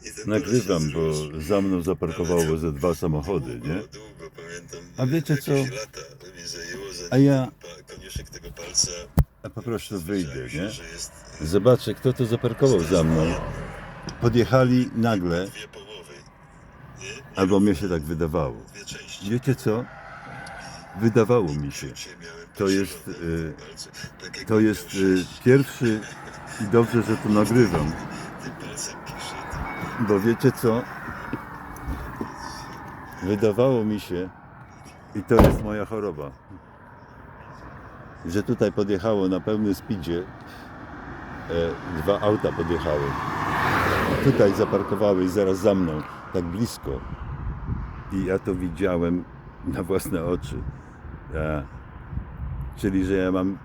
I ten koleś się Nagrywam, bo wzruszył. za mną Ale zaparkowało ze 2 samochody, nie? długo pamiętam, A wiecie co? jakieś lata mi zajęło, A zanim ja ten koniuszek tego palca po prostu wyjdę, przyzwyczaił się, nie? że jest Zobaczę, kto to zaparkował za mną. Podjechali nagle, dwie połowy, nie? albo mnie się tak wydawało. Dwie części. Wiecie co? Wydawało mi się. Dzisiaj miałem To jest, posilone palce, tak jak to jest pierwszy i dobrze, że to nagrywam. tym palcem pisze. Bo wiecie co? Wydawało mi się, i to jest moja choroba, że tutaj podjechało na pełnym speedzie, 2 auta podjechały. Tutaj zaparkowały zaraz za mną, tak blisko. I ja to widziałem na własne oczy. Czyli, że ja mam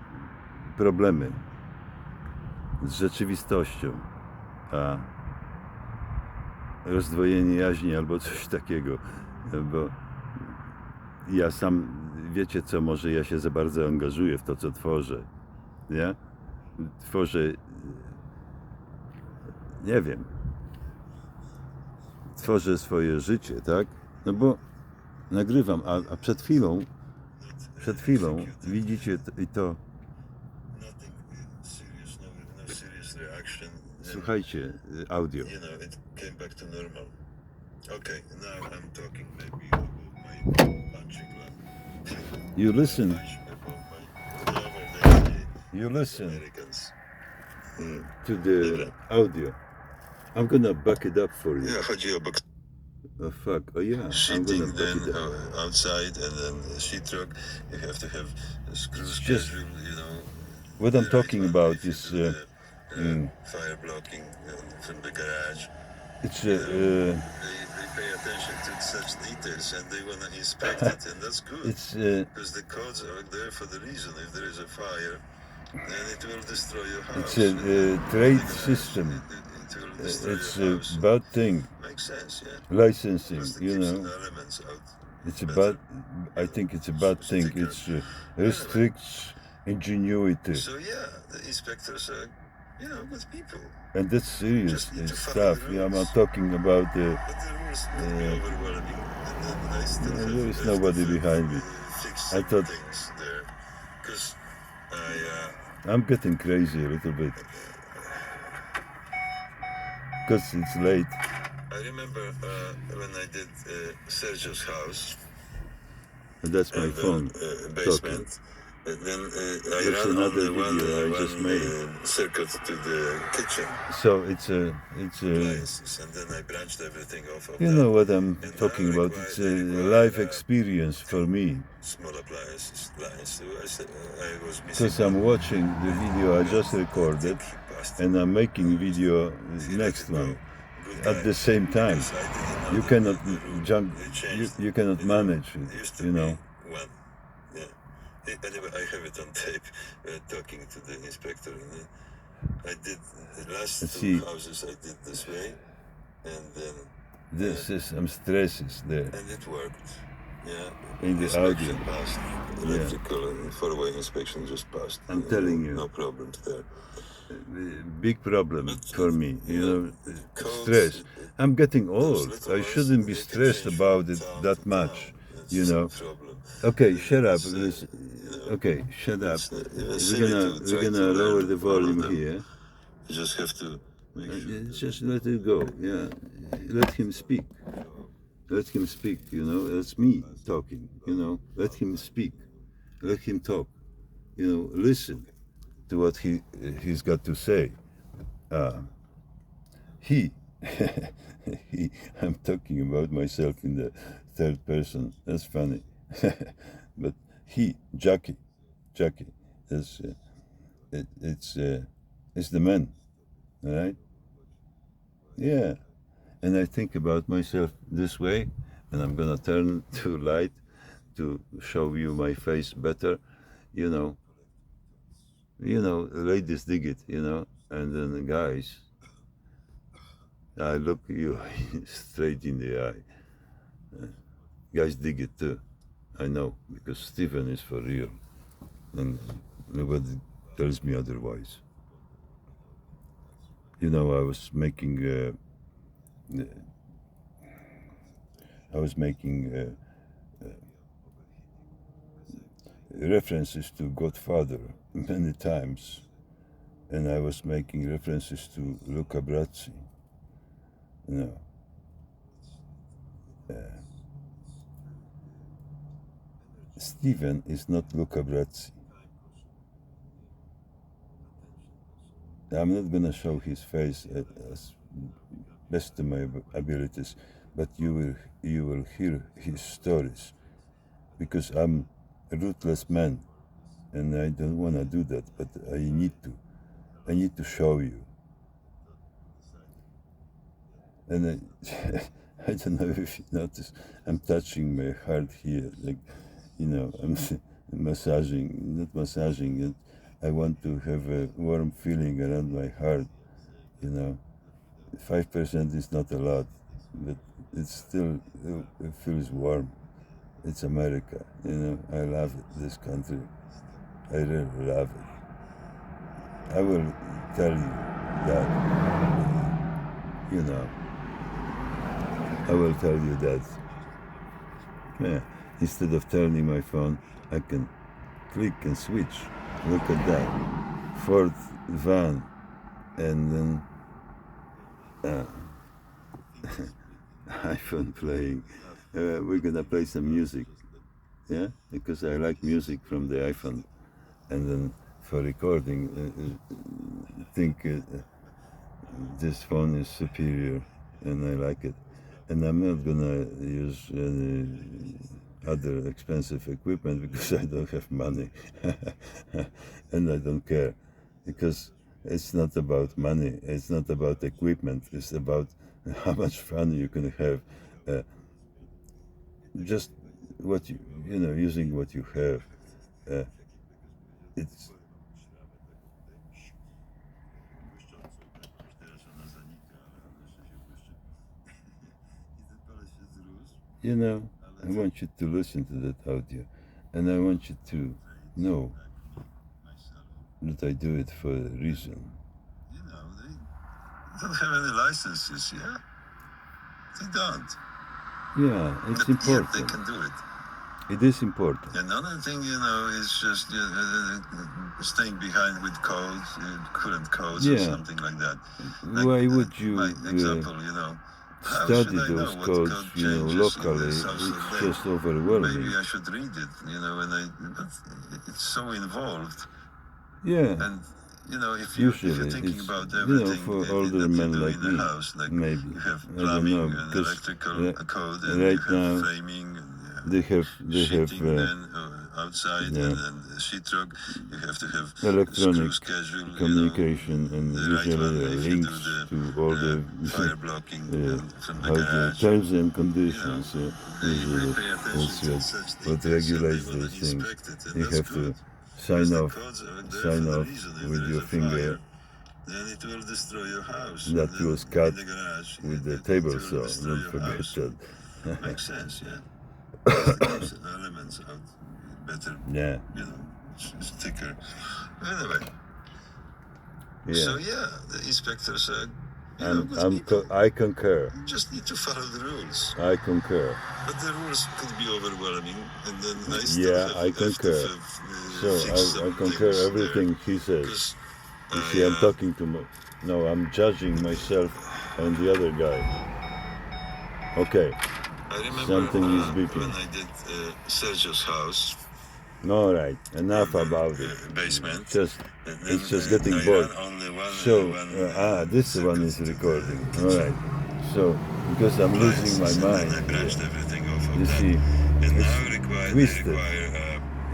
problemy z rzeczywistością. Rozdwojenie jaźni albo coś takiego. Bo ja sam, wiecie co, może ja się za bardzo angażuję w to, co tworzę. Nie? Tworzę, nie wiem, tworzę swoje życie, tak? No bo nagrywam, a przed chwilą widzicie i to, Nothing serious, no serious reaction. słuchajcie, audio. You know, it came back to normal. Okay, now I'm talking maybe above my punching line. You listen, Punch above my whatever they you listen Americans. to the audio. I'm gonna back it up for you. Yeah, chodzi o box Oh fuck, oh yeah, I'm gonna shitting, back then it up. outside, and then sheet rock. You have to have a screw It's just- schedule, you know. What I'm the talking right one, about if you is, do the, fire blocking from the garage. it's They pay attention to such details and they want to inspect it, and that's good. it's Because the codes are there for the reason. If there is a fire, then it will destroy your it's house. a trade system. It will destroy It's your a house. bad thing. Makes sense, yeah. Licensing, Because it you keeps know, the elements out. it's a bad. I think it's a bad thing. It's restricts ingenuity, So yeah, the inspectors are, you know, good people. and that's serious Just need to follow stuff. the Yeah, I'm rules. not talking about the. But the rules can be overwhelming, and then I still have there is left nobody to behind me. fix I thought- things there, because I'm getting crazy a little bit because it's late. I remember when I did Sergio's house, And that's my and phone then talking. basement. And then I That's ran another on the video I just made. circuit to the kitchen So it's a. appliances, and then I branched everything off of You that. know what I'm And talking I about. required- It's I a required, life experience for me. Small appliances, lines. So I was missing. Because I'm watching the video I just recorded and I'm making video next one at the same time. You cannot jump, you cannot manage it, you know. One. Yeah. Anyway, I have it on tape talking to the inspector. And I did the last Let's two see. houses I did this way, and then This is some stresses there. and it worked. Yeah. In the inspection audio. passed. Electrical and four-way inspection just passed. I'm telling you. No problems there. Big problem for me, you know, stress. I'm getting old. I shouldn't be stressed about it that much, you know. Okay, shut up. Okay, shut up. We're gonna lower the volume here. You just have to make sure. Just let it go. Yeah, let him speak. Let him speak. You know, that's me talking. You know, let him speak. Let him talk. You know, listen to what he's got to say. He, I'm talking about myself in the third person. That's funny. But he, Jackie, that's it's the man, all right? Yeah, and I think about myself this way, and I'm gonna turn to light to show you my face better, you know. Ladies dig it, you know, and then the guys, I look you straight in the eye. Guys dig it too, I know, because Stephen is for real, and nobody tells me otherwise. You know, I was making I was making references to Godfather many times, and I was making references to Luca Brasi. Steven is not Luca Brasi. I'm not gonna show his face as best to my abilities, but you will hear his stories, because I'm a ruthless man, and I don't want to do that, but I need to show you. And I don't know if you notice, I'm touching my heart here, like, I'm not massaging it. I want to have a warm feeling around my heart, 5% is not a lot, but it feels warm. It's America, I love it, this country. I really love it. I will tell you that, I will tell you that, instead of turning my phone, I can click and switch. Look at that. Ford van, and then iPhone playing. We're gonna play some music, because I like music from the iPhone, and then for recording, I think this phone is superior, and I like it. And I'm not gonna use any other expensive equipment because I don't have money, and I don't care, because it's not about money, it's not about equipment, it's about how much fun you can have, just what using what you have. It's I want you to listen to that audio, and I want you to know that I do it for a reason. They don't have any licenses, yeah? They don't. Yeah, it's But important. yet they can do it. It is important. Another thing, is just staying behind with codes, current codes, or something like that. Why would you My example, study those codes, locally? It's just overwhelming. Maybe I should read it, but it's so involved. Yeah. And if you're thinking about everything, for older men like me, house, like maybe you have I don't plumbing know, and because electrical code, and right you have now framing, and they have outside, and then sheetrock. You have to have electronic screw schedule, communication, and usually links to all the fire blocking from the how the garage. terms and conditions. Usually, Pay attention that's to such what details, and regulates they wanna those things. inspect it, and You that's have to good. sign The off codes are there for the reason. If with there your is a finger. fire, then it will destroy your house. That And then was cut in the garage, with the it table will saw. destroy Don't your forget house. that. Makes sense, yeah. It keeps elements out better, Yeah. it's thicker. Anyway, so the inspectors are, good people. I concur. You just need to follow the rules. I concur. But the rules could be overwhelming, and then I still Yeah, have, I concur. have to fix So I some concur things everything he says. 'Cause You see, I'm talking to no, I'm judging myself and the other guy. Okay, I remember something is beeping. when I did Sergio's house. All right, enough about it. Basement. It's just getting bored. So, this one is recording. All right. So, because I'm losing my mind here. You see, it's twisted.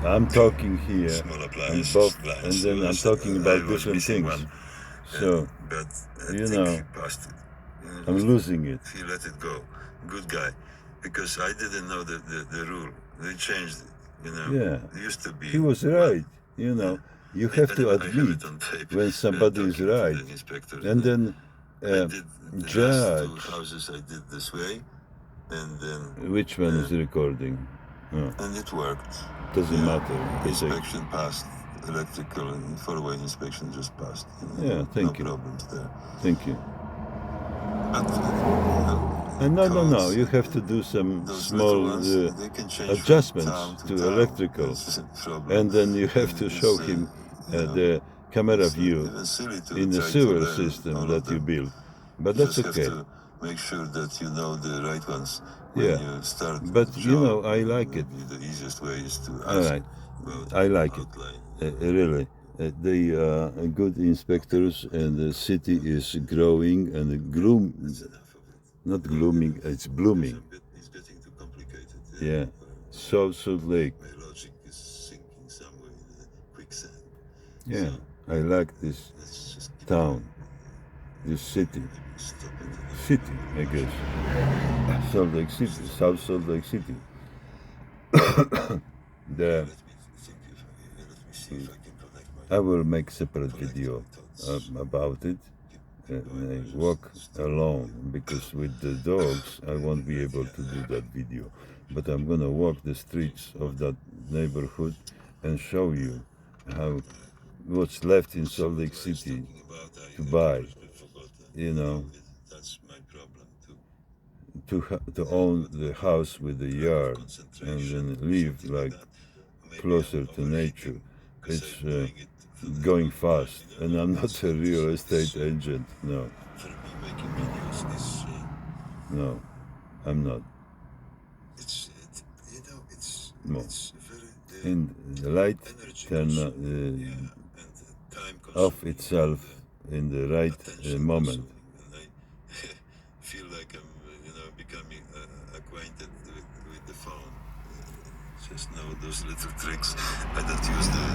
I'm talking here, and then I'm talking about different things. So, I'm losing it. He let it go. Good guy. Because I didn't know the rule. They changed it. Yeah, it used to be. he was right. You have to admit when somebody is right, and then judge. The 2 houses I did this way, and then Which one is recording? and it worked. Doesn't matter. Inspection passed. Electrical and 4-way inspection just passed. Yeah, thank you. No problems there. Thank you. But No. You have to do some small adjustments to electrical, and then you have to show him the camera view in the sewer system that you build. But that's okay. Make sure that you know the right ones Yeah. when you start. But you know, I like it. The easiest way is to All ask right. about I like it. outline. Really. They are good inspectors, and the city is growing and not glooming, it's blooming. It's getting too complicated. Yeah. Salt Lake. My logic is sinking somewhere in the quicksand. Yeah. I like this Let's just keep town, this city. stop it. City, I guess. Salt Lake City, South Salt Lake City. Let me see if I can connect my I will make separate video about it. I walk alone because with the dogs I won't be able to do that video. But I'm gonna walk the streets of that neighborhood and show you how what's left in Salt Lake City to buy. You know, That's my problem too. to own the house with the yard and then live like closer to nature. It's going fast, and I'm not a real estate agent. No, For me, making videos is no, I'm not. it's No. it's very And the light energy turn and time off itself in the right moment. And I feel like I'm becoming acquainted with the phone. Just know those little tricks. I don't use the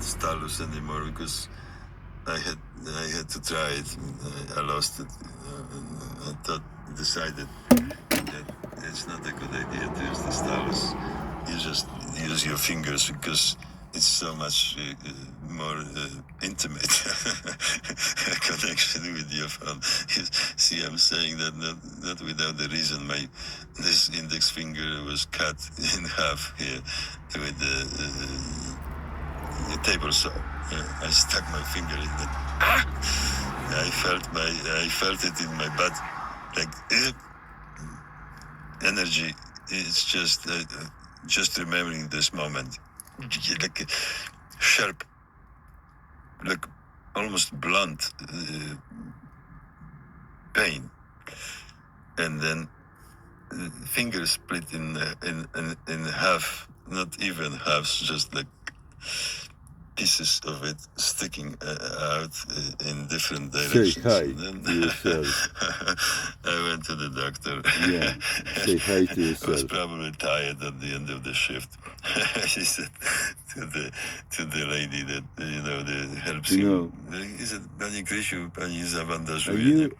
stylus anymore because I had to try it. I lost it. I decided that it's not a good idea to use the stylus. You just use your fingers because it's so much more intimate connection with your phone. See, I'm saying that not without the reason. This index finger was cut in half here with the table saw. I stuck my finger in the. I felt it in my butt, like energy. It's just remembering this moment, like sharp, like almost blunt pain, and then fingers split in half, not even halves, just like pieces of it sticking out in different directions. Say hi And to yourself. I went to the doctor. Yeah, say hi to I was yourself. probably tired at the end of the shift. She said to the lady that that helps him. He said, Panie Krysiu, pani Are zabandażuje. you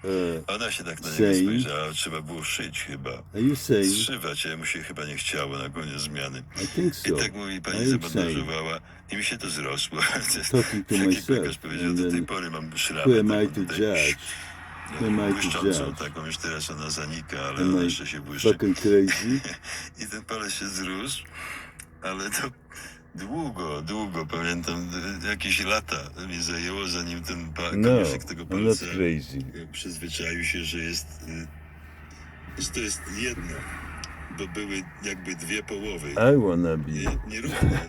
Ona się tak na niego saying? spojrzała, trzeba było szyć chyba. Are you saying? Zszywać, a mu się chyba nie chciało na koniec zmiany. I think so. I tak mówi, I pani am saying. zabandażowała i mi się to zrosło. Talking to Tak jak myself, lekarz powiedział, and do tej then pory mam szramę. Who am I taką to tutaj, judge? Who am I to błyszczącą judge? taką, już teraz ona zanika, ale Am ona I jeszcze się błyszczy. fucking crazy? I ten palec się zrósł, ale to długo, pamiętam, jakieś lata mi zajęło, zanim ten No, koniuszek tego I'm not palca crazy. przyzwyczaił się, że to jest jedno, bo były jakby dwie połowy. I wanna be Nierówne.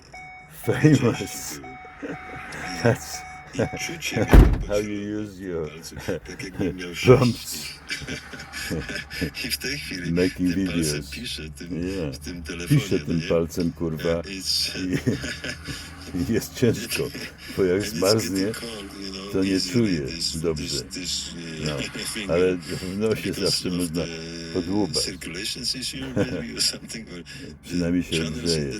famous. That's I czucie how you use your tak jakby miał thumbs. I w tej chwili Making tym palcem videos. piszę Yeah. w tym telefonie. Piszę tym palcem, kurwa, i jest ciężko, bo jak zmarznie, to nie czuję dobrze. No, ale w nosie zawsze można podłubać. Przynajmniej się grzeje.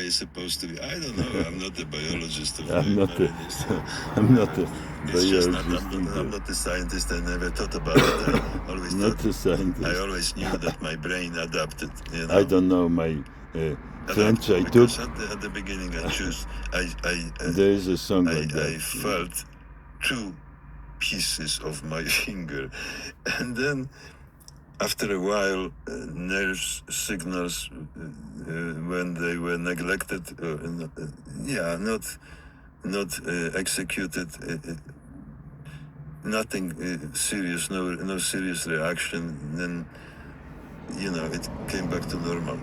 I'm not a biologist either. I'm not a scientist. I never thought about it. I always Not thought, a scientist. I always knew that my brain adapted. You know? I don't know my French I took. Because at the beginning, There is a song like I that. felt two pieces of my finger, and then after a while, nerve signals when they were neglected, not executed, nothing serious, no serious reaction. Then, it came back to normal.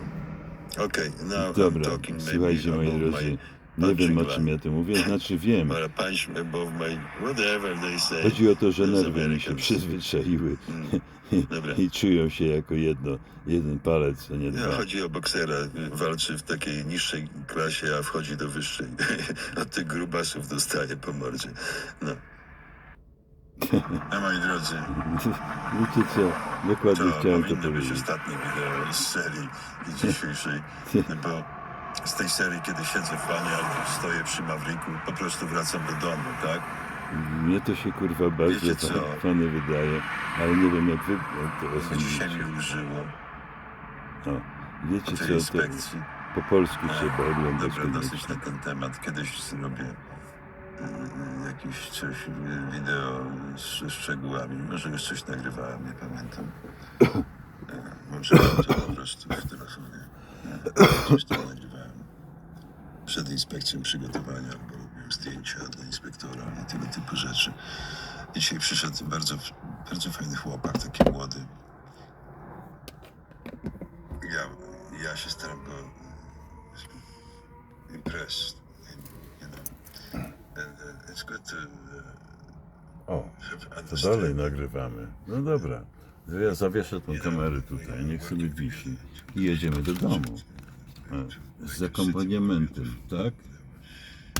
Okay, now I'm Dobra, talking maybe słuchajcie moi above drodzy, my nie wiem o punching czym line. ja tu mówię, znaczy wiem. Or a punch above my whatever they say. Chodzi o to, że Those nerwy mi się Americans. przyzwyczaiły Dobra. i czują się jako jeden palec, a nie No, dwa. chodzi o boksera, walczy w takiej niższej klasie, a wchodzi do wyższej. Od tych grubasów dostaje po mordzie. No. No moi drodzy, Wiecie co, dokładnie to chciałem to powinno być powiedzieć. ostatnie wideo z serii dzisiejszej, bo z tej serii, kiedy siedzę w wanie albo stoję przy Mawriku, po prostu wracam do domu, tak? Mnie to się kurwa bardzo Wiecie co? fajnie wydaje, ale nie wiem jak wy to Dzisiaj osądzicie. mi użyło No, wiecie po tej co, to inspekcji. po polsku trzeba oglądać Dobra, dosyć koniecznie. na ten temat. Kiedyś zrobię jakieś coś, wideo z szczegółami. Może już coś nagrywałem, nie pamiętam. Może to po prostu w telefonie. Coś tam nagrywałem. Przed inspekcją przygotowania, bo robiłem zdjęcia dla inspektora i tego typu rzeczy. Dzisiaj przyszedł bardzo, bardzo fajny chłopak, taki młody. Ja się staram go impress. And it's good to O, have to understand. dalej nagrywamy. No dobra, to ja zawieszę tą kamerę tutaj, niech sobie wisi i jedziemy do domu. Z akompaniamentem, tak?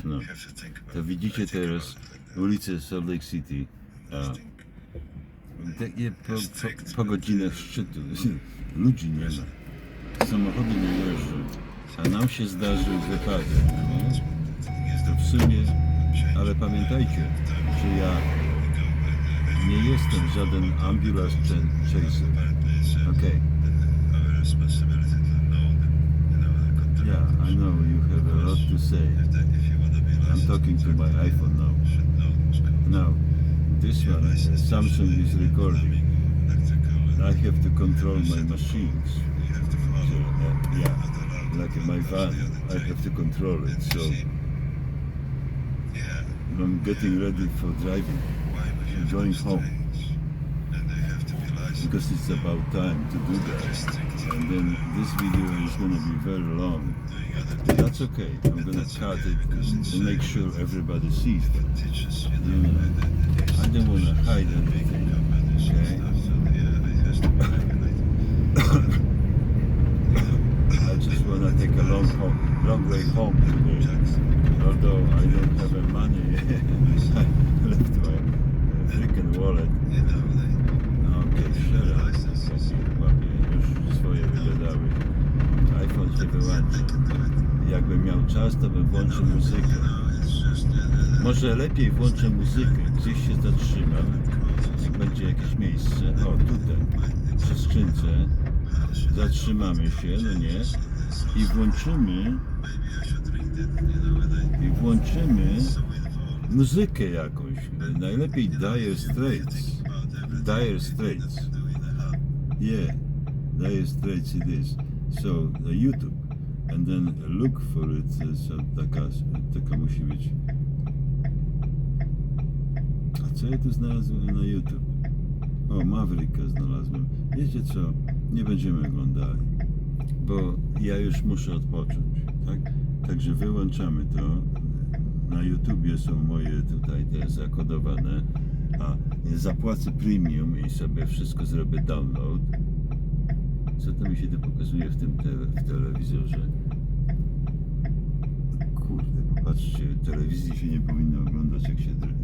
No. You have to think about To it. widzicie I think teraz about it like that. ulicę Salt Lake City. Takie po godzinach szczytu. Ludzi nie ma. Samochody nie jeżdżą. A nam się zdarzył wypadek. Nie? To w sumie, ale pamiętajcie, że ja nie jestem żaden ambulance chaser. Okej. Our responsibility to know that, Yeah, I know you have a lot to say. if you want to be I'm licensed, talking to my iPhone now. you should know those codes. Now, this one, Samsung is recording. Electrical, I have to control my machines. you have to So, follow. yeah, like in my van, I have to control it. So Yeah. I'm getting ready for driving, Why would you have going those home, trains? And they have to be licensed. because it's about time to do that. And then this video is going to be very long. Doing other But that's okay. I'm going to cut it and make sure everybody sees that. teachers, You know, I don't want to hide anything. Okay? it has to be regulated. I just want to take a long way home today. Although I don't have any money, I left my freaking wallet. You know, Okay, shut up. Łapie, już swoje wygadały. iPhone się wyłączy. Jakbym miał czas, to bym włączył muzykę. Może lepiej włączę muzykę, gdzieś się zatrzymam, jak będzie jakieś miejsce. O, tutaj, przy skrzynce. Zatrzymamy się, no nie? I włączymy muzykę jakąś. Najlepiej Dire Straits. Dire Straits. Yeah, Dire Straits it is. So, YouTube. And then look for it. So, taka musi być. A co ja tu znalazłem na YouTube? O, Mavericka znalazłem. Wiecie co? Nie będziemy oglądali, bo ja już muszę odpocząć, tak? Także wyłączamy to. Na YouTubie są moje tutaj te zakodowane, a zapłacę premium i sobie wszystko zrobię download. Co to mi się tu pokazuje w tym w telewizorze? Kurde, popatrzcie, telewizji się nie powinno oglądać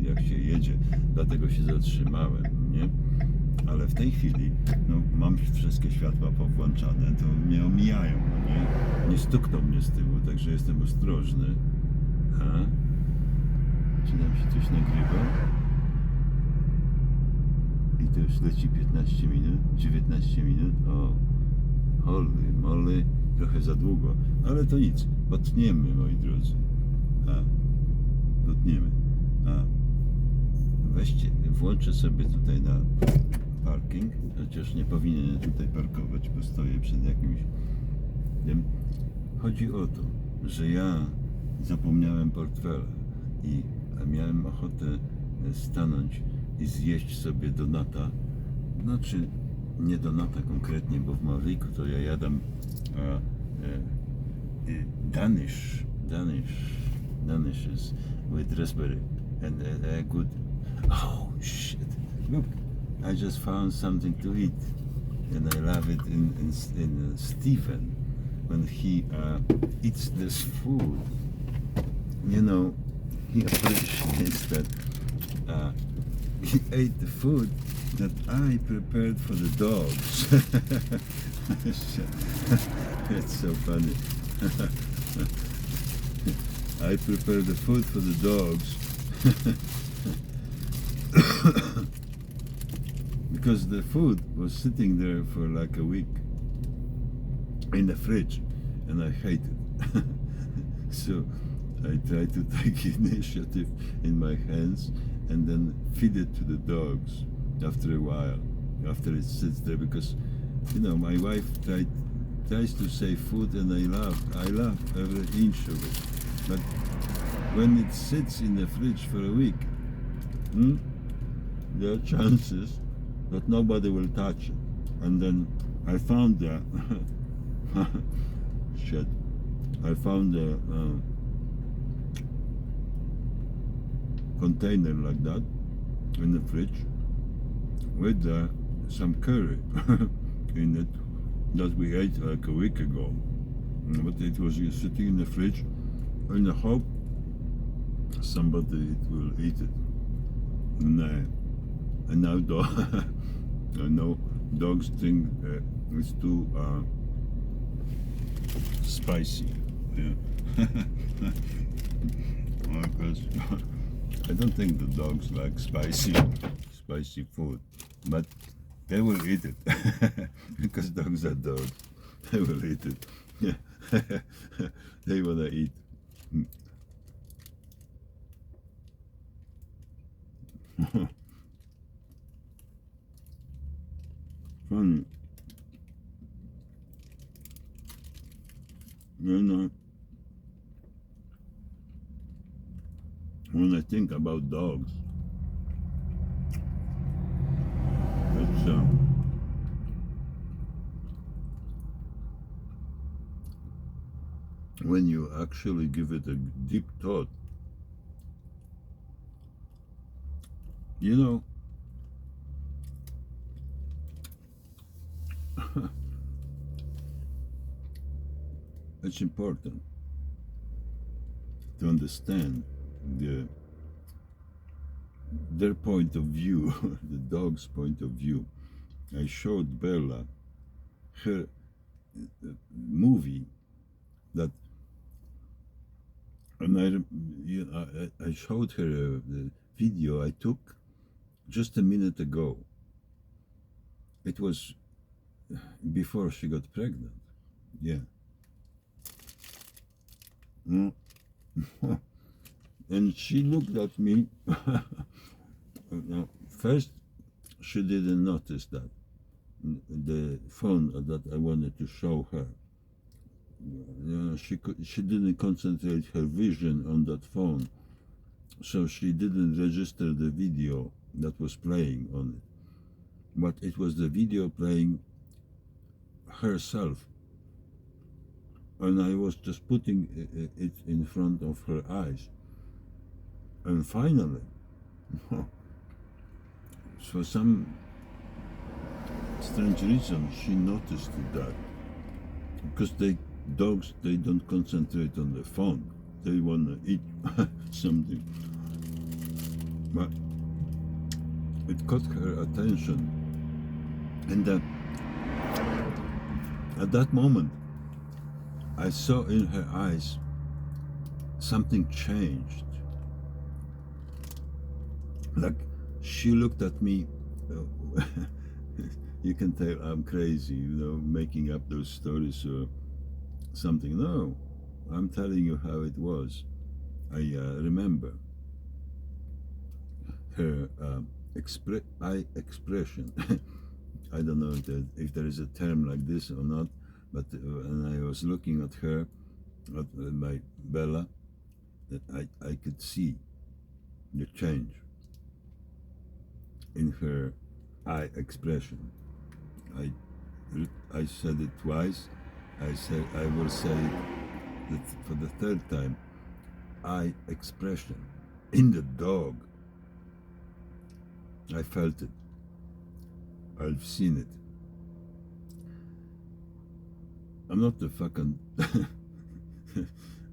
jak się jedzie, dlatego się zatrzymałem, nie? Ale w tej chwili, no, mam wszystkie światła powłączane, to mnie omijają, no nie? Nie stukną mnie z tyłu, także jestem ostrożny. A? Czy nam się coś nagrywa? I to już leci 15 minut, 19 minut. O, holy moly, trochę za długo, ale to nic, potniemy, moi drodzy. Potniemy. Weźcie, włączę sobie tutaj na parking, chociaż nie powinienem tutaj parkować, bo stoję przed jakimś tym. Chodzi o to, że ja zapomniałem portfela i miałem ochotę stanąć i zjeść sobie donata. Znaczy, nie donata konkretnie, bo w Mauritiu to ja jadam Danishes with raspberry and good. Oh shit! Look, I just found something to eat, and I love it in Stephen when he eats this food. You know, he appreciates that he ate the food that I prepared for the dogs. It's so funny. I prepared the food for the dogs because the food was sitting there for like a week in the fridge, and I hate it. So I try to take initiative in my hands and then feed it to the dogs after a while, after it sits there, because you know my wife tries to save food, and I love every inch of it. But when it sits in the fridge for a week, there are chances that nobody will touch it. And then I found that shit. I found a container like that in the fridge with some curry in it that we ate like a week ago. But it was sitting in the fridge in the hope somebody will eat it. And now I know dogs think it's too spicy. Yeah. Because I don't think the dogs like spicy food, but they will eat it because dogs are dogs. They will eat it. Yeah. They wanna eat. Funny. You know, when I think about dogs, it's when you actually give it a deep thought, you know, it's important to understand their point of view, the dog's point of view. I showed Bella her movie that, and I showed her the video I took just a minute ago. It was before she got pregnant. Yeah. And she looked at me. First, she didn't notice that the phone that I wanted to show her. She didn't concentrate her vision on that phone, so she didn't register the video that was playing on it. But it was the video playing herself, and I was just putting it in front of her eyes. And finally, for some strange reason, she noticed that. Because dogs don't concentrate on the phone. They want to eat something. But it caught her attention. And at that moment, I saw in her eyes something changed. Like she looked at me. You can tell I'm crazy, making up those stories or something. No, I'm telling you how it was. I remember her eye expression. I don't know if there is a term like this or not, but when I was looking at her, at my Bella, that I could see the change. in her eye expression. I I said it twice. I will say it for the third time. Eye expression in the dog. I felt it. I've seen it. I'm not the fucking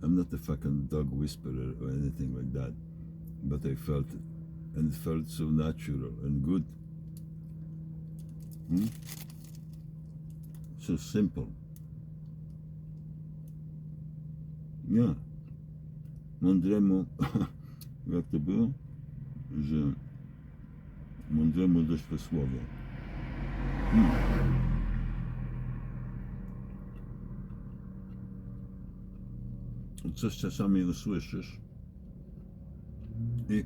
I'm not the fucking dog whisperer or anything like that, but I felt it, and it felt so natural and good. So simple. Ja. Mądremu, jak to było? Że mądremu dość słowo. Coś czasami usłyszysz i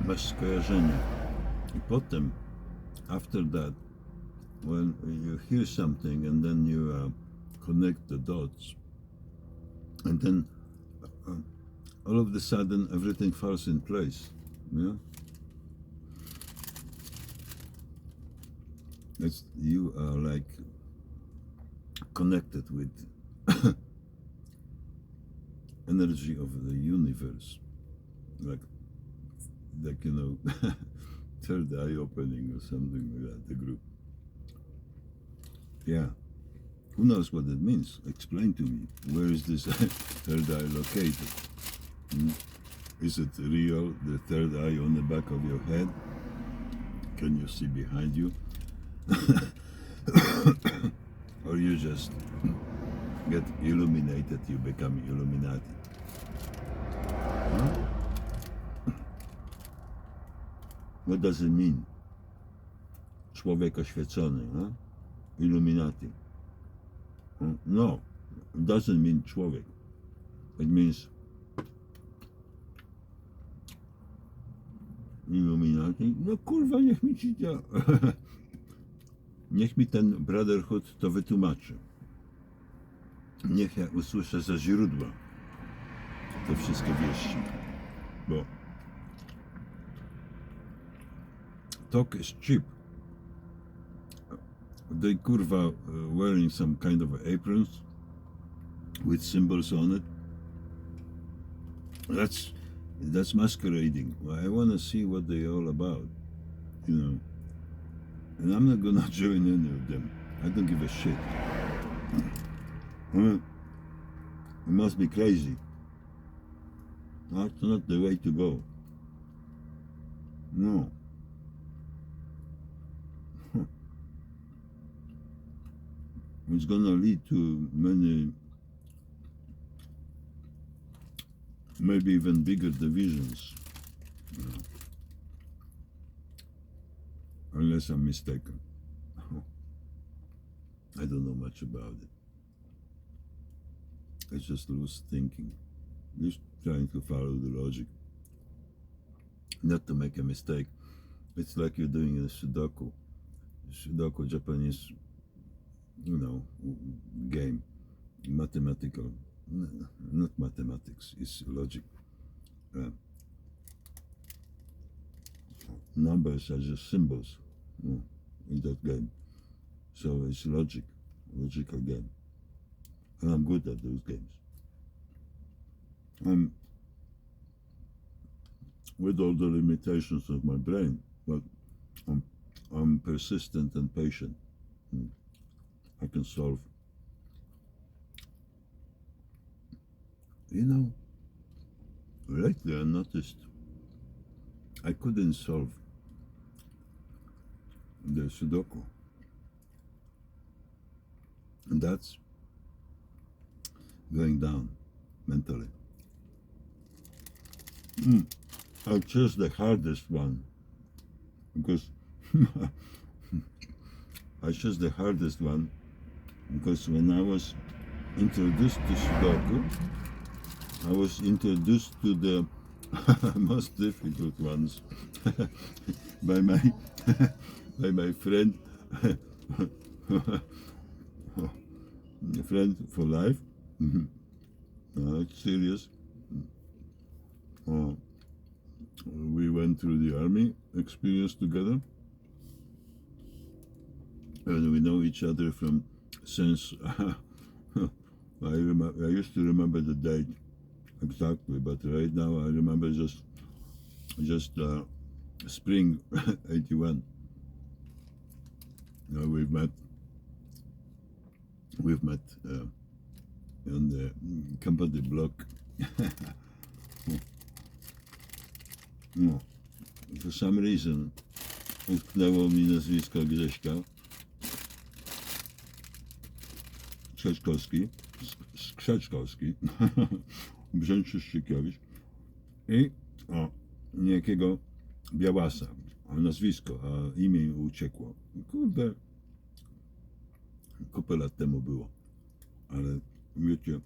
masz skojarzenie. I potem, after that, when you hear something and then you connect the dots, and then all of a sudden everything falls in place. Yeah? You are like connected with energy of the universe, like you know, third eye opening or something like that. The group. Yeah. Who knows what it means? Explain to me. Where is this third eye located? Is it real, the third eye on the back of your head? Can you see behind you? Or you just get illuminated, you become Illuminati? What does it mean? Człowiek oświecony, huh? Illuminati. No, it doesn't mean człowiek. It means Illuminati. No kurwa, niech mi ci niech mi ten Brotherhood to wytłumaczy. Niech ja usłyszę ze źródła te wszystkie wieści. Bo talk is cheap. They kurwa wearing some kind of aprons with symbols on it. That's masquerading. I want to see what they're all about, you know. And I'm not gonna join any of them. I don't give a shit. You must be crazy. That's not the way to go. No. It's gonna lead to many, maybe even bigger divisions, unless I'm mistaken. I don't know much about it. It's just loose thinking, just trying to follow the logic, not to make a mistake. It's like you're doing a Sudoku. Sudoku, Japanese, you know, game, mathematical, not mathematics, it's logic. Numbers are just symbols in that game. So it's logical game. And I'm good at those games. I'm, with all the limitations of my brain, but I'm persistent and patient. I can solve. You know, lately I noticed I couldn't solve the Sudoku. And that's going down mentally. I chose the hardest one because I chose the hardest one because when I was introduced to Sudoku, I was introduced to the most difficult ones by my friend friend for life. It's serious. we went through the army experience together, and we know each other from since I used to remember the date exactly, but right now I remember just spring '81. We've met on the company block. No, for some reason utknęło mi nazwisko Grześka Skrzeczkowski, Brzęczyszczykiewicz i niejakiego Białasa, a nazwisko, a imię uciekło. Kurde, kupę lat temu było, ale wiecie,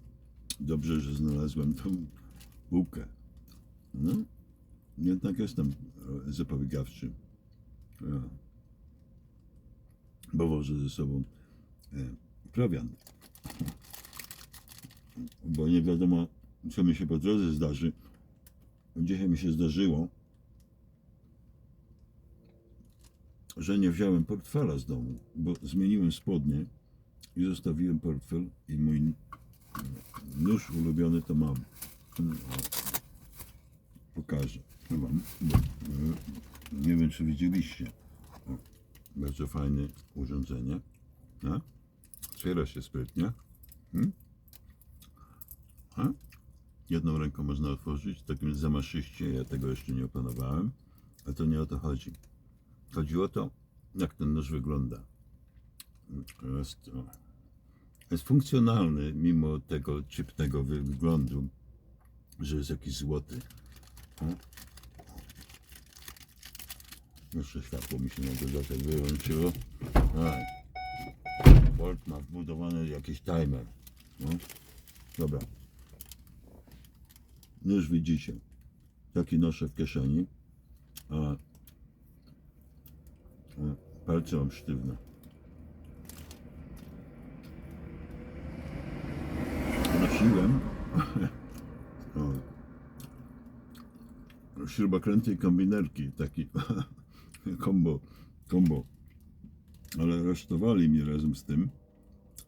dobrze, że znalazłem tą bułkę. No, jednak jestem zapobiegawczy, bo wożę ze sobą prowiant, bo nie wiadomo, co mi się po drodze zdarzy. Dzisiaj mi się zdarzyło, że nie wziąłem portfela z domu, bo zmieniłem spodnie i zostawiłem portfel i mój nóż ulubiony to mam. Pokażę wam, bo nie wiem, czy widzieliście. Bardzo fajne urządzenie. Otwiera się sprytnie. Jedną ręką można otworzyć, takim zamaszyście, ja tego jeszcze nie opanowałem, a to nie o to chodzi. Chodzi o to, jak ten nóż wygląda. Jest funkcjonalny, mimo tego cipnego wyglądu, że jest jakiś złoty. Jeszcze światło mi się na dodatek wyłączyło. Bolt ma wbudowany jakiś timer. Dobra. Nóż widzicie. Taki noszę w kieszeni. A palce mam sztywne. Nosiłem śrubokręty i kombinerki, taki kombo, ale aresztowali mnie razem z tym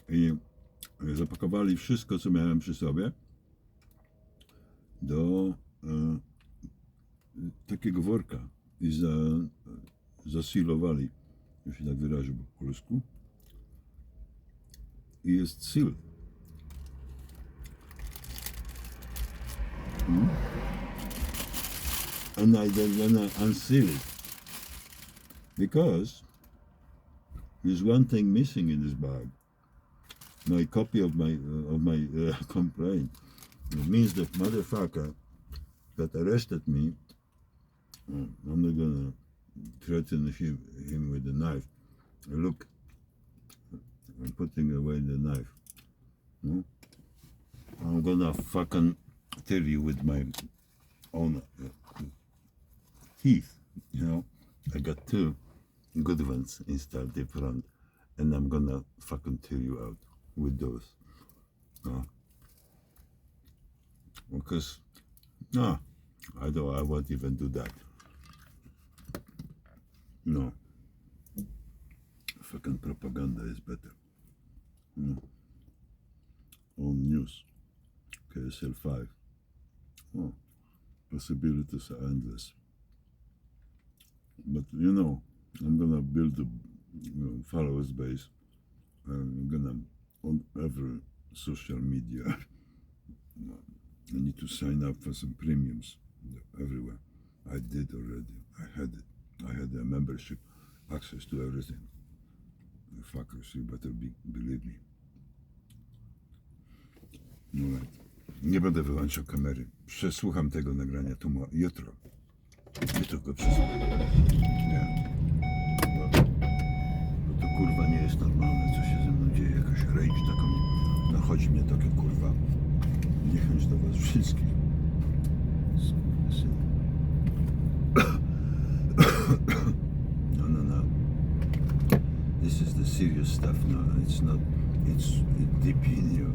i zapakowali wszystko, co miałem przy sobie, do takiego worka i zasilowali, już się tak wyrażę po polsku, i jest seal. And I don't wanna unseal it because there's one thing missing in this bag. My copy of my complaint. It means the motherfucker that arrested me. I'm not gonna threaten him with the knife. Look, I'm putting away the knife. I'm gonna fucking tell you with my own teeth, you know. I got two good ones installed in front, and I'm gonna fucking tear you out with those. Because I won't even do that. No. Fucking propaganda is better. Home news. KSL 5. Possibilities are endless. But you know, I'm gonna build a followers base. I'm gonna on every social media. I need to sign up for some premiums everywhere. I did already. I had it. I had a membership, access to everything. Fuckers, you better believe me. No right. Nie będę wyłączał kamery. Przesłucham tego nagrania jutro. Jutro go przesłucham. Nie. Bo to kurwa nie jest normalne, co się ze mną dzieje. Jakaś rage taką nachodzi mnie takie kurwa. Niechęć do was wszystkich. No. This is the serious stuff. No, it's not. It's deep in your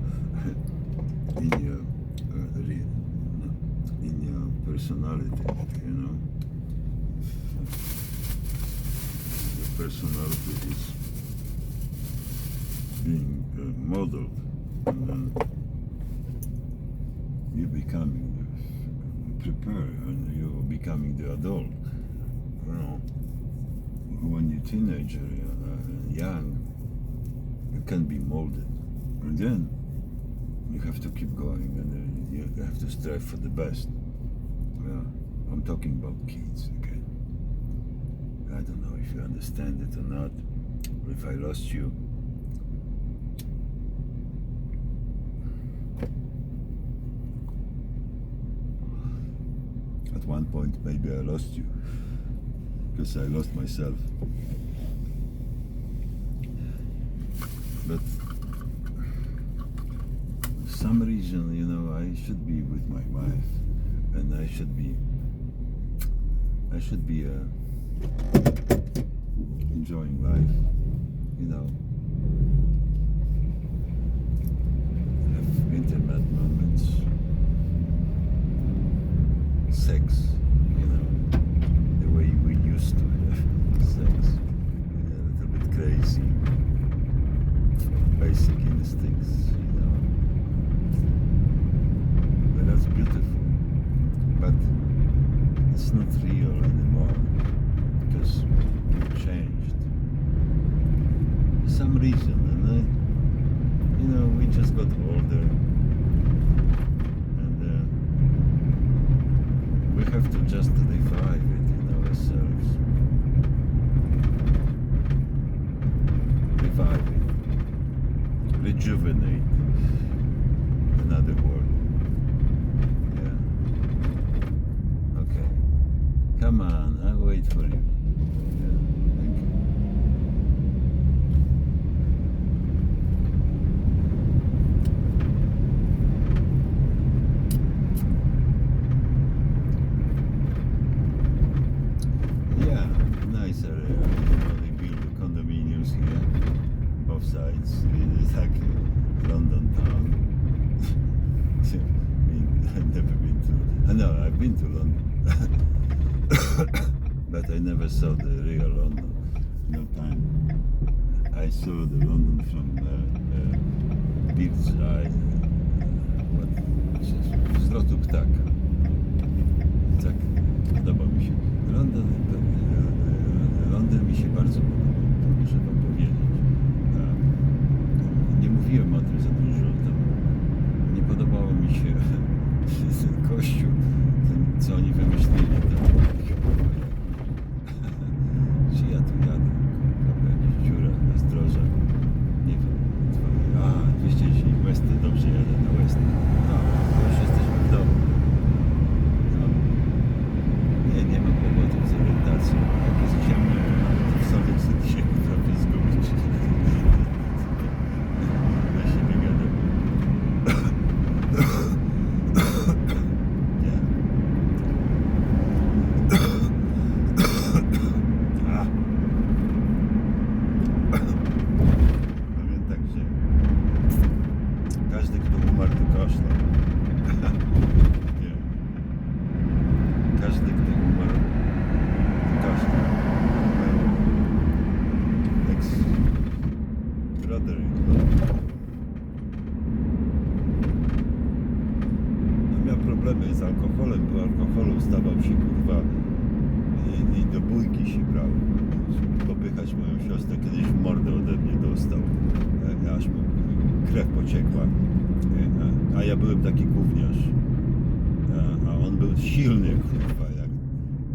personality, you know. The personality is being modeled, and then you becoming prepared, and you're becoming the adult. You know, when you're teenager, young, you can be molded, and then you have to keep going, and you have to strive for the best. I'm talking about kids again. I don't know if you understand it or not, or if I lost you. At one point, maybe I lost you, because I lost myself. But for some reason, you know, I should be with my wife, and I should be enjoying life, you know, have intimate moments, sex, you know, the way we used to have sex, a little bit crazy, basic instincts, you know, but that's beautiful, but it's not real anymore, because you've changed for some reason, and you know, we just got older, and we have to just revive it in ourselves, revive it, rejuvenate, another word. Come on, I'll wait for you. Yeah, thank you. Yeah, nice area. You know, they build condominiums here, both sides. It's like London town. I've never been to. No, I've been to London. But I never saw the real London. No time. I saw the London from Bird's Eye. Z lotu ptaka. Tak, podoba mi się. Londyn mi się bardzo podobał, to muszę wam powiedzieć. Nie mówiłem o tym za dużo. Tam nie podobało mi się ten kościół, ten, co oni wymyślili. Czy ja tu jadę? Kurwa, jakaś dziura, bezdroża. Nie wiem. 210 West, dobrze jadę na West. No, to już jesteśmy w domu. No. Nie ma powodów z orientacją. Jak jest ciemno, to w sobie wtedy się potrafię zgubić. Ja się nie gadam. Każdy, kto umarł, to kaszlał. Nie. Każdy, kto umarł, to kaszlał. Ex-brother. No, miał problemy z alkoholem, bo alkoholu stawał się, kurwa, i do bójki się brał. Popychać moją siostrę, kiedyś w mordę ode mnie dostał. Aż mu krew pociekła. A ja byłem taki gówniarz. A on był silny, kurwa.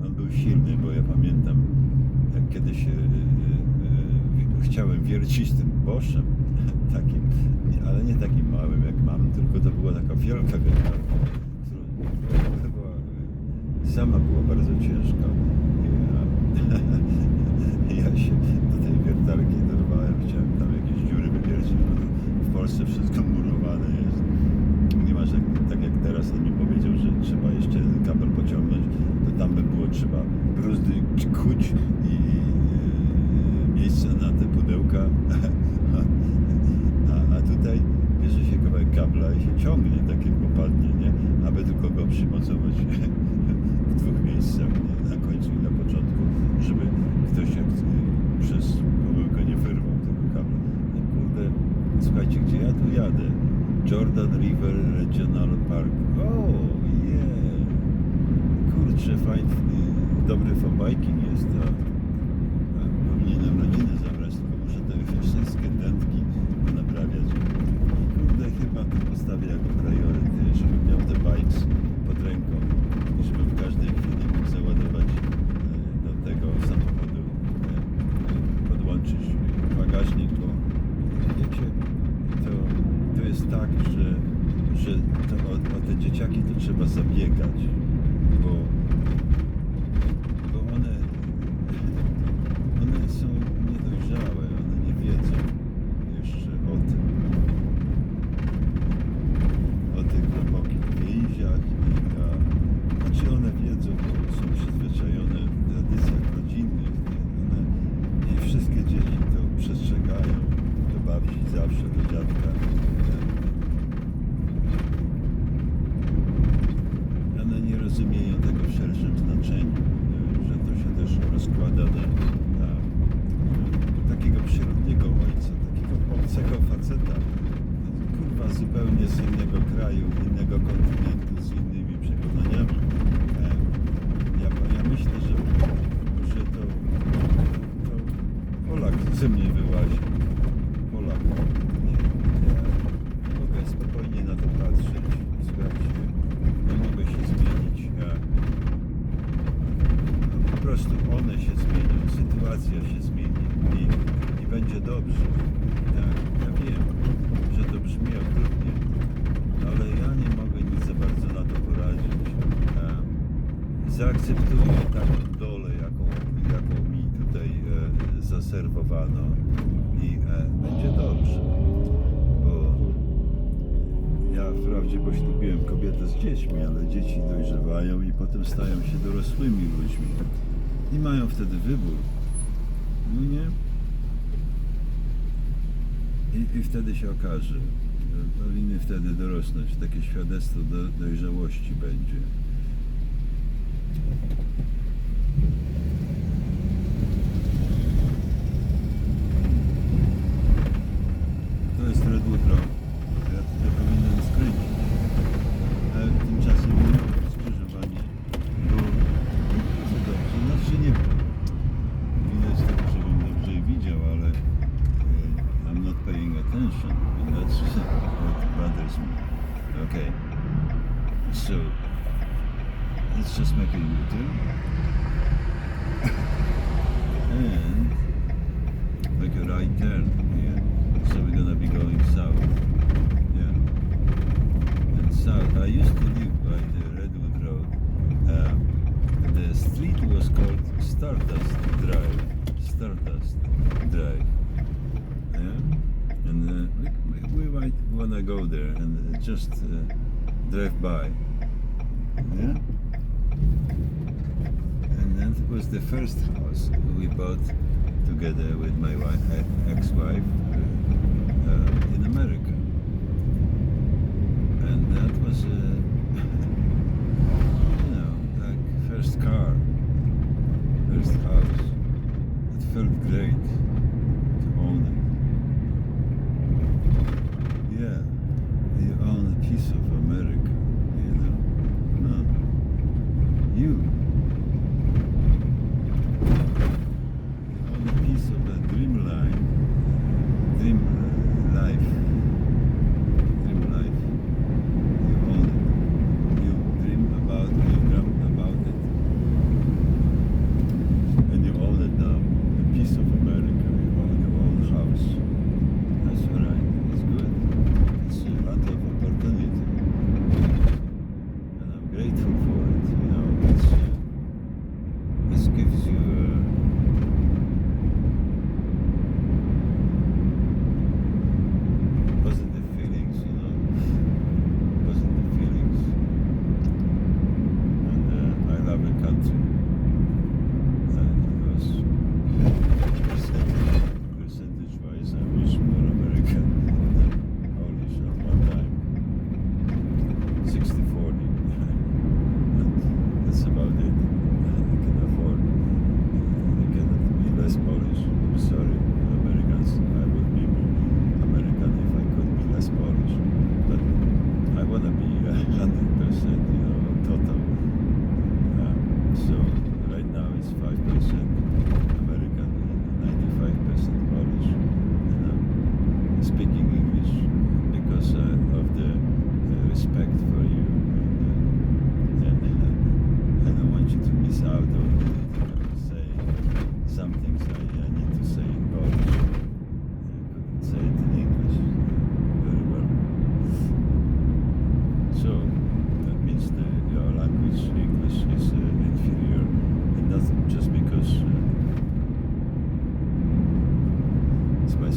On był silny, bo ja pamiętam, jak kiedyś chciałem wiercić tym Boszem, takim, ale nie takim małym jak mam, tylko to była taka wielka wiertarka, która była, sama była bardzo ciężka. Ja się do tej wiertarki dorwałem, chciałem tam jakieś dziury wywiercić, bo w Polsce wszystko murowane jest. Nie masz tak jak teraz, on mi powiedział, że trzeba jeszcze jeden kabel pociągnąć, to tam by było trzeba bruzdy kuć i miejsce na te pudełka, a tutaj bierze się kawałek kabla i się ciągnie tak jak popadnie, nie? Aby tylko go przymocować River Regional Park. O, yeah. Kurczę, fajny, dobry for biking jest, a powinienem rodzinę zabrać, tylko muszę te wszystkie dętki naprawiać. Kurde, chyba to postawię jako priorytet, żebym miał te bikes pod ręką i żebym w każdej chwili mógł załadować do tego samochodu, podłączyć bagażnik, bo wiecie, to jest tak, że to o te dzieciaki to trzeba zabiegać, bo one są niedojrzałe, one nie wiedzą jeszcze o tych głębokich więziach znaczy one wiedzą, bo są przyzwyczajone w tradycjach rodzinnych, nie wszystkie dzieci to przestrzegają do babci zawsze, do dziadka. One nie rozumieją tego w szerszym znaczeniu, że to się też rozkłada na takiego przyrodniego ojca, takiego obcego faceta, kurwa zupełnie z innego kraju, innego kontynentu, z innymi przekonaniami. Ja myślę, że to Polak ze mnie wyłazi. Polak. Ja mogę spokojnie na to patrzeć. Słuchajcie, nie mogę się zmienić. Po prostu one się zmienią, sytuacja się zmieni i będzie dobrze. Ja wiem, że to brzmi okrutnie, ale ja nie mogę nic za bardzo na to poradzić. Zaakceptuję taką dolę, jaką mi tutaj zaserwowano i będzie dobrze, bo ja wprawdzie poślubiłem kobietę z dziećmi, ale dzieci dojrzewają i potem stają się dorosłymi ludźmi i mają wtedy wybór, no nie? I wtedy się okaże, powinny wtedy dorosnąć, takie świadectwo dojrzałości będzie. To jest Redwood Road. Ja powinienem skręcić. Ale tymczasem nie ma skrzyżowanie, bo bardzo dobrze. Znaczy nie widać tego, żebym dobrze widział, ale I'm not paying attention. And that's what bothers me. Okay. So let's just make a U-turn. And make a right turn here. So we're gonna be going south. Yeah. And south. I used to live by the Redwood Road. The street was called Stardust Drive. Stardust Drive. Yeah. And we might wanna go there and just drive by. Yeah. And that was the first house we bought together with my ex-wife in America. And that was, like first car, first house. It felt great to own it. Yeah, you own a piece of America, You own a piece of a dream life. You own it. You dream about it, and you own it now. A piece of America. You own your own house. That's all right. It's good. It's a lot of opportunity, and I'm grateful for it. It's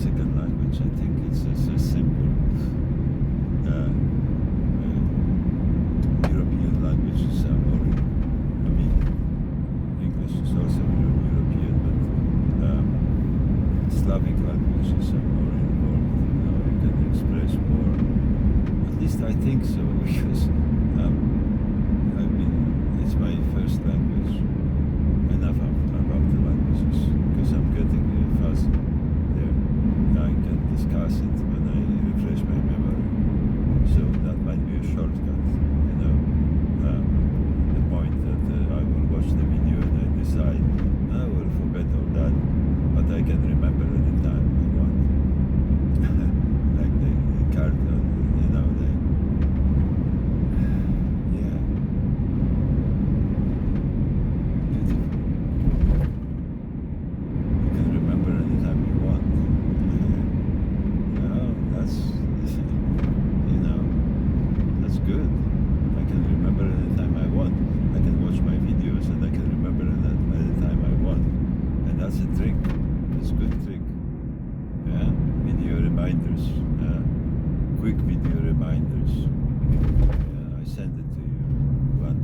second language. I think it's a simple European languages are more. I mean, English is also European, but Slavic languages are more involved. You know, you can express more. At least I think so, because it's my first language. Enough about the languages, because I'm getting fast there. I can discuss it when I refresh my memory. So that might be a shortcut, you know. The point that I will watch the video and I decide, I will forget all that, but I can remember anytime I want. Like the cartoon, you know, yeah. Beautiful. You can remember anytime you want. That's, you know, that's good. I can remember anytime I want. I can watch my videos and I can remember anytime I want. And that's a trick. It's a good trick. Yeah? Video reminders. Yeah? Quick video reminders. Yeah, I send it to you. One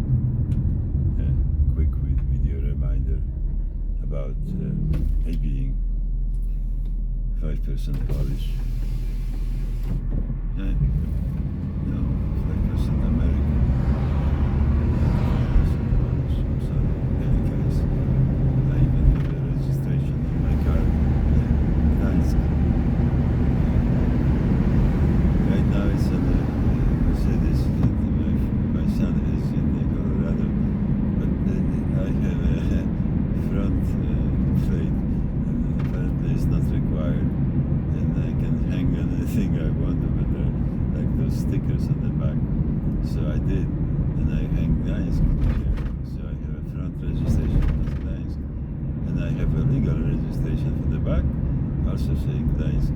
quick video reminder about me being 5% Polish. No, 5% American. 5% Polish. I'm sorry. In any case, I even have a registration on my car. Gdańsk. Right now it's on the Mercedes. My son is in Colorado, but I have a front plate, and apparently it's not required. And I can hang anything I want over there, like those stickers on the back. So I did, and I hang Gdańsk here. So I have a front registration for Gdańsk, and I have a legal registration for the back, also saying Gdańsk.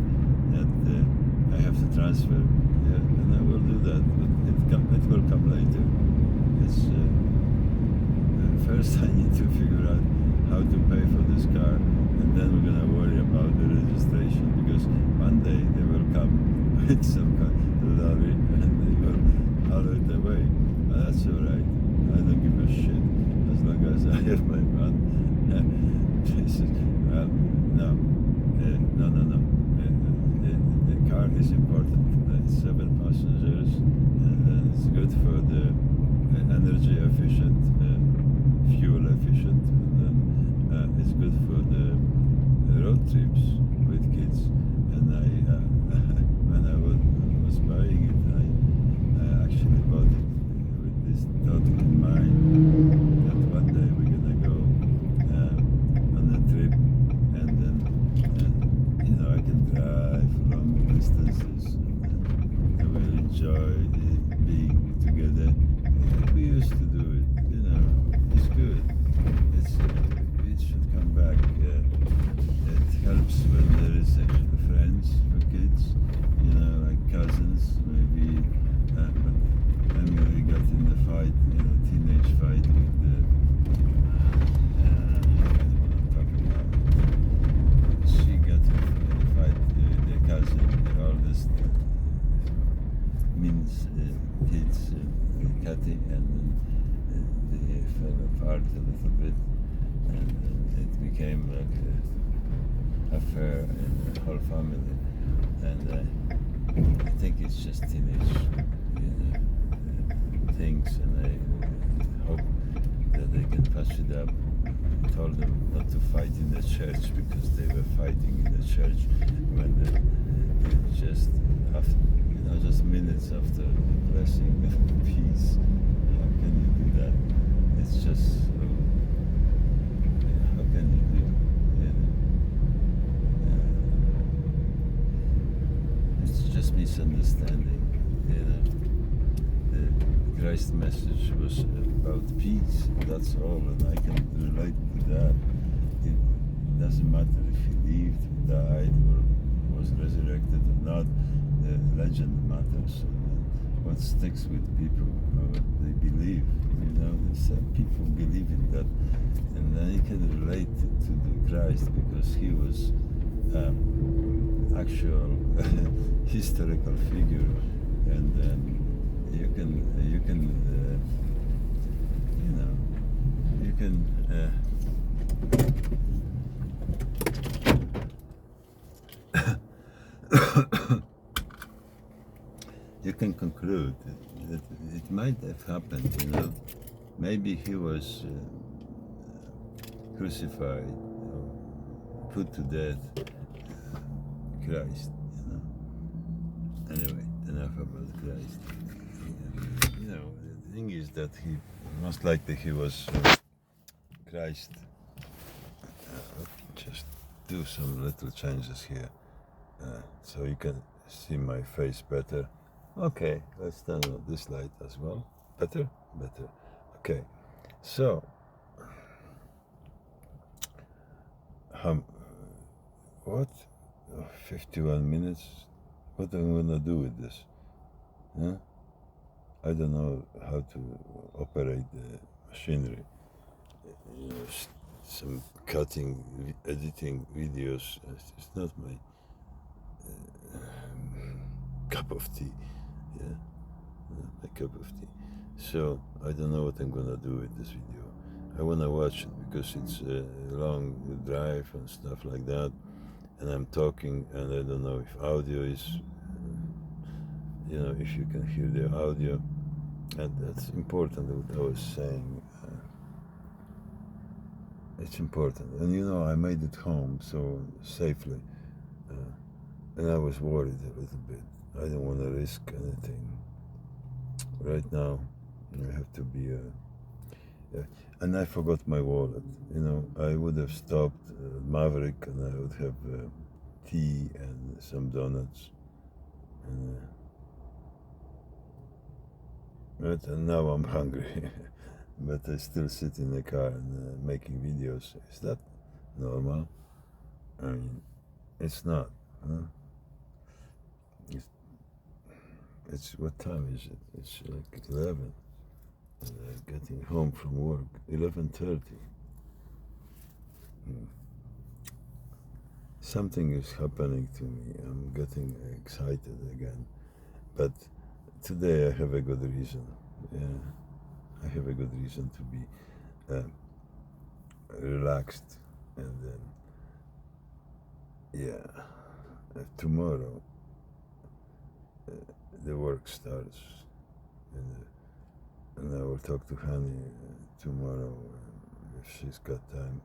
And I have to transfer, and I will do that, but it will come later. It's first I need to figure out how to pay for this car, and then we're gonna worry about the registration, because one day they will come with some kind of lorry and they will haul it away. But that's alright. I don't give a shit as long as I have my van. Well, no. The car is important. It's 7 passengers, and it's good for the energy efficient, fuel efficient, and it's good for the road trips with kids. And when I was buying it, I actually bought it with this thought in mind that one day we're gonna go on a trip, and then you know, I can drive long distances, and I will enjoy being together. We used to do it, you know. It's good. It should come back. It helps when there is actually friends for kids, you know, like cousins, maybe. But Emily got in the fight, you know, teenage fight with the. I don't know what I'm talking about. She got in a fight with the cousin, the oldest, means kids, Kathy, and they fell apart a little bit, and it became like an affair in the whole family. And I think it's just teenage, you know, things, and I hope that they can patch it up. I told them not to fight in the church, because they were fighting in the church when they just after, you know, just minutes after the blessing of peace. How can you do that? It's just so, how can you do? It's just misunderstanding. You know, the Christ message was about peace. That's all, and I can relate to that. It doesn't matter if he lived, died, or was resurrected or not. The legend matters. What sticks with people, what they believe. You know, some people believe in that, and then you can relate to the Christ, because he was actual historical figure, and then you can you know you can you can conclude that it might have happened. Maybe he was crucified or put to death. Christ. Anyway, enough about Christ. The thing is that he most likely he was Christ. Just do some little changes here, so you can see my face better. Okay, let's turn on this light as well. Better. Okay, so what? 51 minutes. What am I gonna do with this? Huh? I don't know how to operate the machinery. Some cutting, editing videos. It's not my cup of tea. Yeah, not my cup of tea. So I don't know what I'm gonna do with this video. I wanna watch it because it's a long drive and stuff like that, and I'm talking, and I don't know if audio is, if you can hear the audio, and that's important. What I was saying. It's important, and I made it home so safely, and I was worried a little bit. I don't want to risk anything. Right now, I have to be. And I forgot my wallet. I would have stopped Maverick, and I would have tea and some donuts. And now I'm hungry. But I still sit in the car and making videos. Is that normal? I mean, it's not. Huh? It's what time is it? It's like 11. And I'm getting home from work. 11:30. Something is happening to me. I'm getting excited again. But today I have a good reason. Yeah. I have a good reason to be relaxed, and then tomorrow the work starts, and I will talk to Hani tomorrow if she's got time,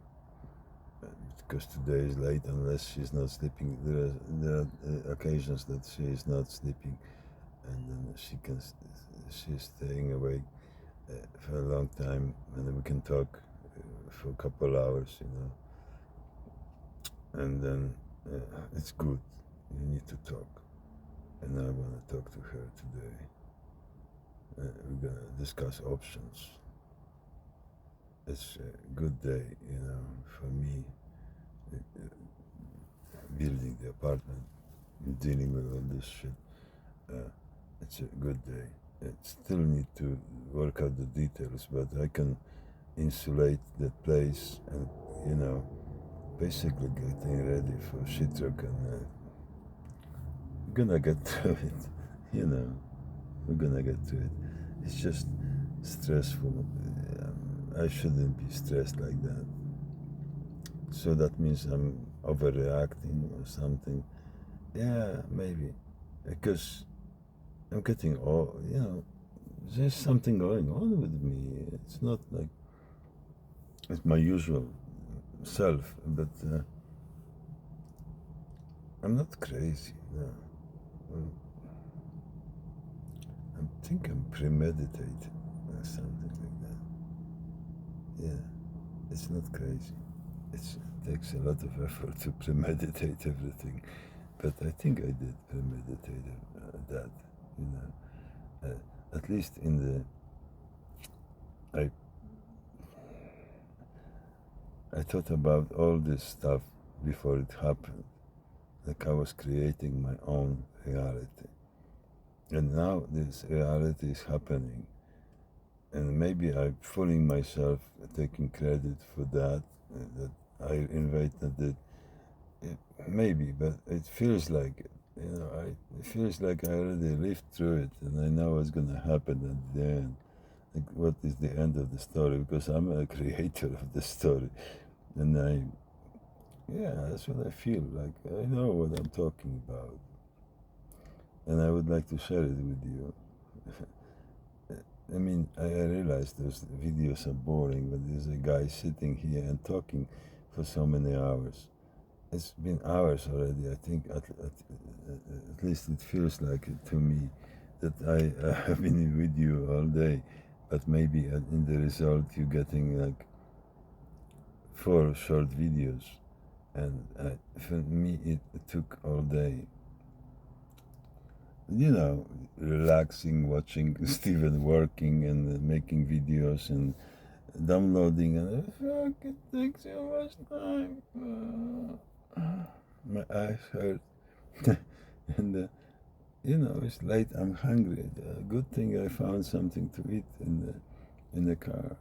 because today is late unless she's not sleeping. There are occasions that she is not sleeping, and then she's staying awake for a long time, and then we can talk for a couple hours, and then it's good. You need to talk, and I want to talk to her today. We're gonna discuss options. It's a good day, for me, building the apartment, dealing with all this shit. It's a good day. I still need to work out the details, but I can insulate that place and, basically getting ready for Shitrok, and we're gonna get to it, we're gonna get to it. It's just stressful. I shouldn't be stressed like that. So that means I'm overreacting or something. Yeah, maybe. Because I'm getting old, there's something going on with me. It's not like it's my usual self, but I'm not crazy. No. I think I'm premeditated or something like that. Yeah, it's not crazy. It takes a lot of effort to premeditate everything, but I think I did premeditate that. At least I thought about all this stuff before it happened, like I was creating my own reality, and now this reality is happening, and maybe I'm fooling myself, taking credit for that I invented it. maybe, but it feels like it. It feels like I already lived through it, and I know what's gonna happen at the end. Like, what is the end of the story? Because I'm a creator of the story, and yeah, that's what I feel like. I know what I'm talking about, and I would like to share it with you. I mean, I realize those videos are boring, but there's a guy sitting here and talking for so many hours. It's been hours already. I think at least it feels like it to me that I have been with you all day, but maybe in the result you're getting like 4 short videos, and for me it took all day. Relaxing, watching Steven working and making videos and downloading, and fuck, it takes so much time. My eyes hurt, and it's late. I'm hungry. Good thing I found something to eat in the car.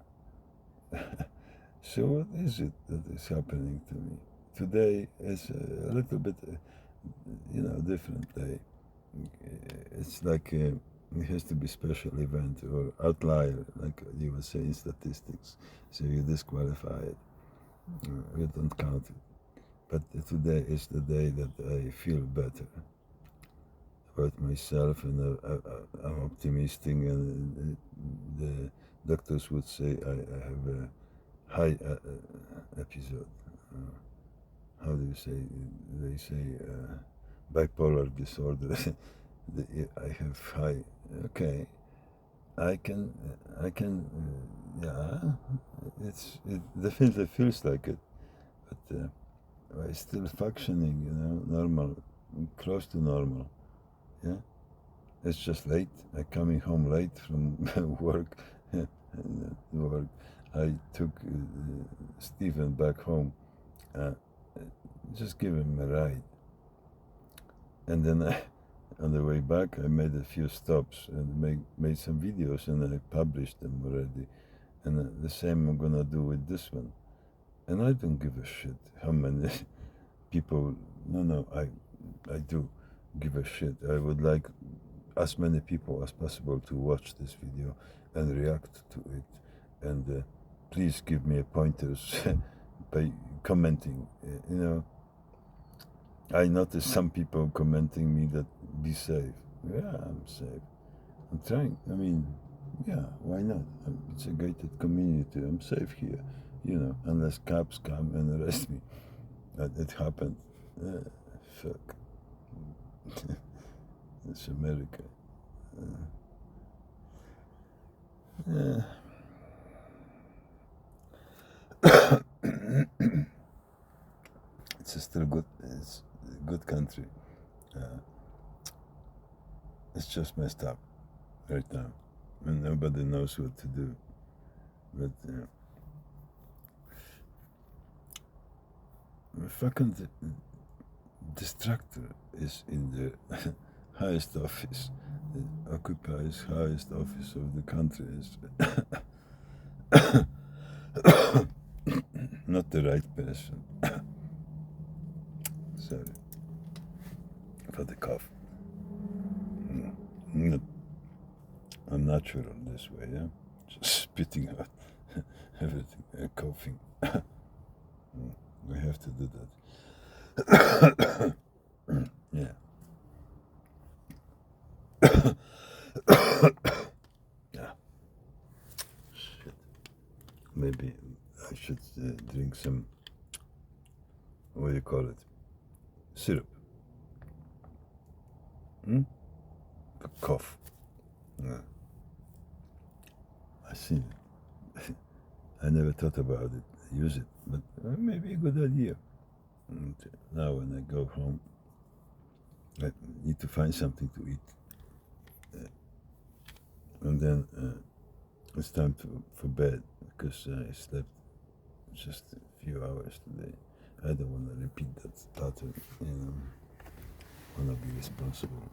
So what is it that is happening to me today? Is a little bit, different day. It's like it has to be special event or outlier, like you would say in statistics. So you disqualify it. We don't count it. But today is the day that I feel better about myself, and I'm optimistic. And the doctors would say I have a high episode. How do you say? They say bipolar disorder. I have high. Okay, yeah. It definitely feels like it, but I still functioning. Normal, close to normal. Yeah, it's just late. I'm coming home late from work. Work. I took Stephen back home. Uh, just give him a ride, and then on the way back, I made a few stops and made some videos, and I published them already. And the same I'm gonna do with this one. And I don't give a shit how many people. No, I do give a shit. I would like as many people as possible to watch this video and react to it. And please give me pointers by commenting. I noticed some people commenting me that be safe. Yeah, I'm safe. I'm trying. I mean, yeah, why not? It's a gated community. I'm safe here. Unless cops come and arrest me. It happened. Fuck. It's America. Yeah. It's still good. It's a good country. It's just messed up right now, and nobody knows what to do. But fucking distractor is in the highest office. It occupies highest office of the country. Not the right person. Sorry for the cough. I'm natural this way, yeah? Just spitting out everything, coughing. We have to do that. Yeah. Yeah. Shit. Maybe I should drink some, what do you call it? Syrup. Cough. Yeah. I see it. I never thought about it, use it, but maybe a good idea. And now when I go home, I need to find something to eat. And then it's time for bed, because I slept just a few hours today. I don't want to repeat that pattern. I want to be responsible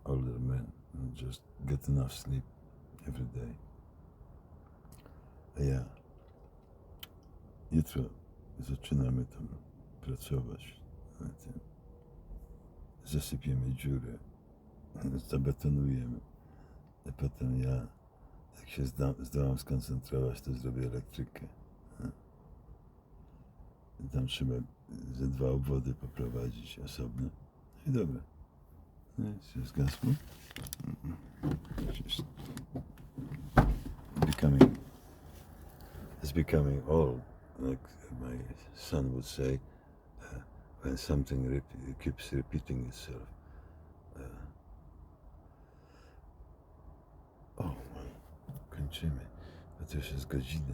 older man and just get enough sleep every day. Ja. Jutro zaczynamy tam pracować. zasypiemy dziurę, zabetonujemy. A potem ja, jak się zdołam skoncentrować, to zrobię elektrykę. Tam trzeba ze 2 obwody poprowadzić osobno. I dobra. No i się zgasło. It's becoming old, like my son would say, when something keeps repeating itself. O, kończymy. Bo to już jest godzina.